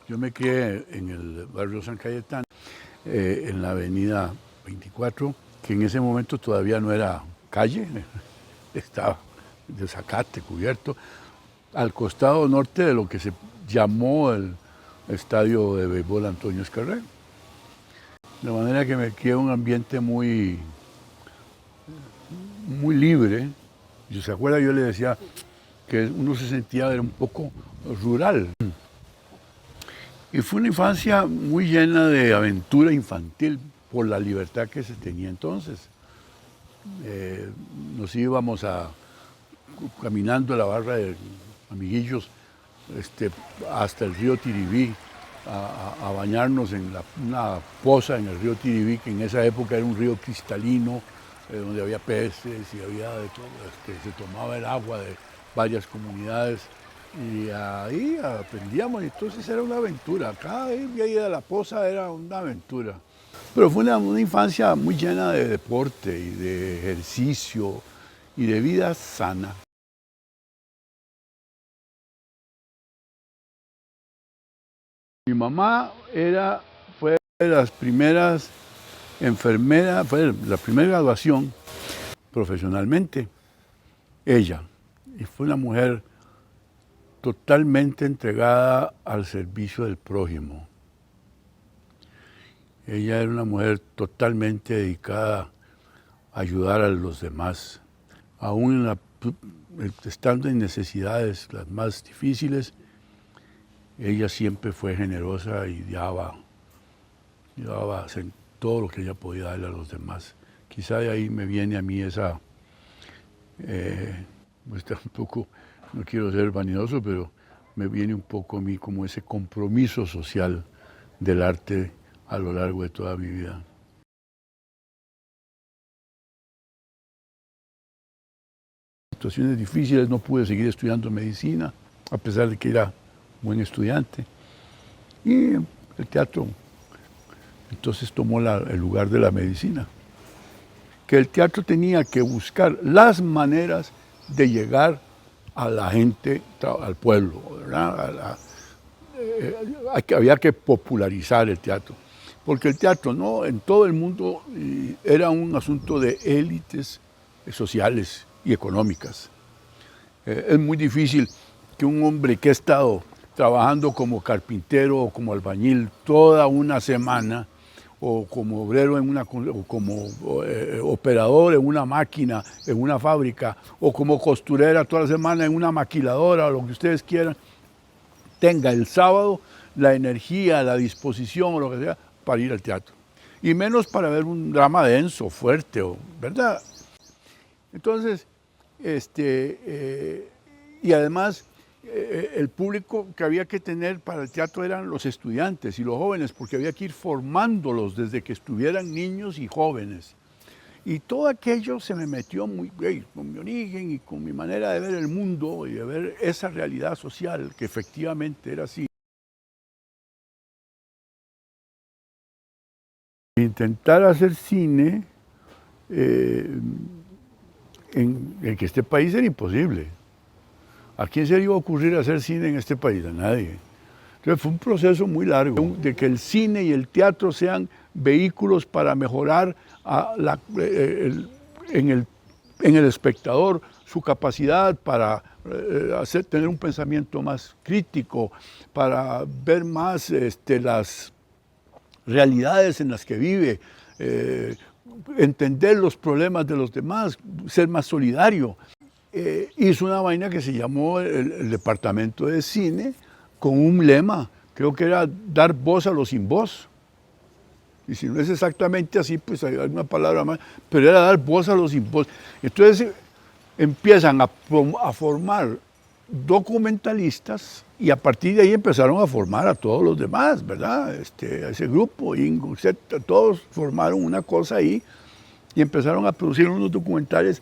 Yo me crié en el barrio San Cayetano, en la avenida 24, que en ese momento todavía no era calle, estaba de zacate, cubierto, al costado norte de lo que se llamó el estadio de béisbol Antonio Escarrero. De manera que me crié en un ambiente muy libre. ¿Se acuerda? Yo le decía que uno se sentía un poco rural. Y fue una infancia muy llena de aventura infantil por la libertad que se tenía entonces. Nos íbamos caminando a la barra de amiguillos hasta el río Tiribí a bañarnos en una poza en el río Tiribí, que en esa época era un río cristalino, donde había peces y había de todo, se tomaba el agua de varias comunidades. Y ahí aprendíamos, y entonces era una aventura. Cada día de la poza era una aventura. Pero fue una infancia muy llena de deporte y de ejercicio y de vida sana. Mi mamá fue de las primeras enfermeras, fue la primera graduación profesionalmente, ella. Y fue una mujer totalmente entregada al servicio del prójimo. Ella era una mujer totalmente dedicada a ayudar a los demás, aún estando en necesidades las más difíciles. Ella siempre fue generosa y daba todo lo que ella podía darle a los demás. Quizá de ahí me viene a mí esa, un poco, no quiero ser vanidoso, pero me viene un poco a mí como ese compromiso social del arte a lo largo de toda mi vida. Situaciones difíciles, no pude seguir estudiando medicina, a pesar de que era buen estudiante. Y el teatro entonces tomó el lugar de la medicina. Que el teatro tenía que buscar las maneras de llegar a la gente, al pueblo, ¿verdad? Había que popularizar el teatro, porque el teatro en todo el mundo era un asunto de élites sociales y económicas. Es muy difícil que un hombre que ha estado trabajando como carpintero o como albañil toda una semana, o como obrero o como operador en una máquina, en una fábrica, o como costurera toda la semana en una maquiladora, o lo que ustedes quieran, tenga el sábado la energía, la disposición o lo que sea para ir al teatro. Y menos para ver un drama denso, fuerte, ¿verdad? Entonces, y además, el público que había que tener para el teatro eran los estudiantes y los jóvenes, porque había que ir formándolos desde que estuvieran niños y jóvenes. Y todo aquello se me metió muy con mi origen y con mi manera de ver el mundo y de ver esa realidad social que efectivamente era así. Intentar hacer cine en que este país era imposible. ¿A quién se le iba a ocurrir hacer cine en este país? A nadie. Entonces fue un proceso muy largo de que el cine y el teatro sean vehículos para mejorar en el espectador su capacidad para tener un pensamiento más crítico, para ver más las realidades en las que vive, entender los problemas de los demás, ser más solidario. Hizo una vaina que se llamó el Departamento de Cine, con un lema, creo que era dar voz a los sin voz. Y si no es exactamente así, pues hay una palabra más, pero era dar voz a los sin voz. Entonces empiezan a formar documentalistas y a partir de ahí empezaron a formar a todos los demás, ¿verdad? A ese grupo, Ingo, etc., todos formaron una cosa ahí y empezaron a producir unos documentales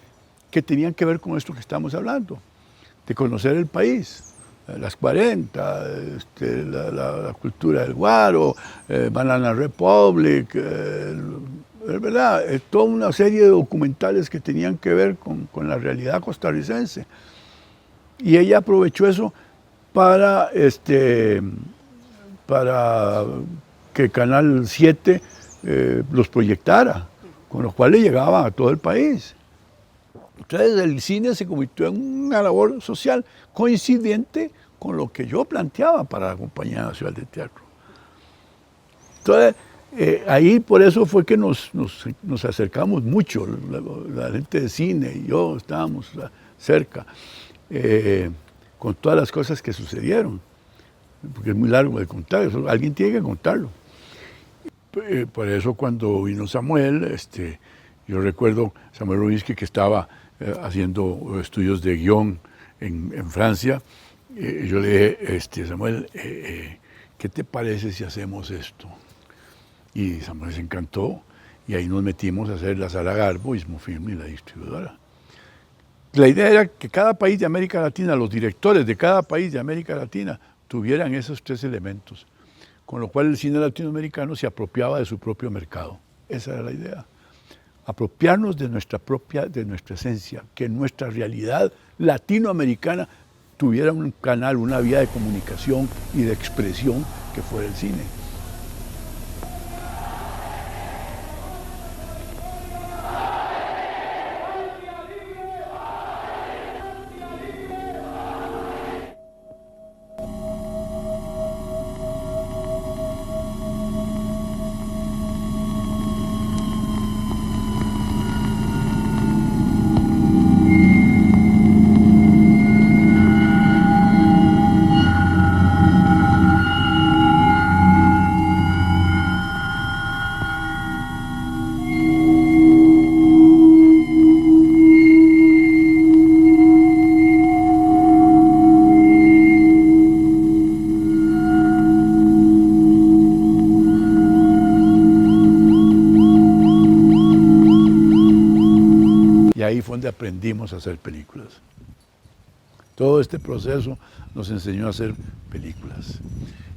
que tenían que ver con esto que estamos hablando, de conocer el país, las 40, la cultura del guaro, Banana Republic, ¿verdad? Toda una serie de documentales que tenían que ver con la realidad para que Canal 7 los proyectara, con lo cual le llegaban a todo el país. Entonces el cine se convirtió en una labor social coincidente con lo que yo planteaba para la Compañía Nacional de Teatro. Entonces, ahí por eso fue que nos acercamos mucho, la gente de cine y yo estábamos cerca, con todas las cosas que sucedieron, porque es muy largo de contar, eso, alguien tiene que contarlo. Por eso cuando vino Samuel, yo recuerdo Samuel Rubinsky que estaba haciendo estudios de guión en Francia, yo le dije, Samuel, ¿qué te parece si hacemos esto? Y Samuel se encantó y ahí nos metimos a hacer la Sala Garbo, Ismofilm y la distribuidora. La idea era que cada país de América Latina, los directores de cada país de América Latina tuvieran esos tres elementos, con lo cual el cine latinoamericano se apropiaba de su propio mercado. Esa era la idea. Apropiarnos de nuestra esencia, que nuestra realidad latinoamericana tuviera un canal, una vía de comunicación y de expresión que fuera el cine. Y ahí fue donde aprendimos a hacer películas. Todo este proceso nos enseñó a hacer películas.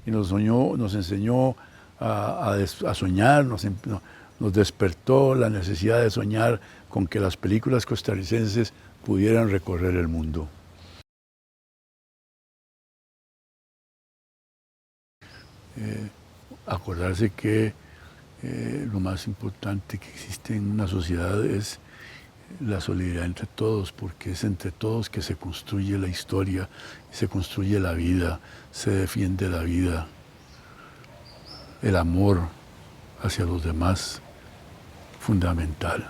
Y nos enseñó a soñar, nos despertó la necesidad de soñar con que las películas costarricenses pudieran recorrer el mundo. Acordarse que lo más importante que existe en una sociedad es la solidaridad entre todos, porque es entre todos que se construye la historia, se construye la vida, se defiende la vida, el amor hacia los demás, fundamental.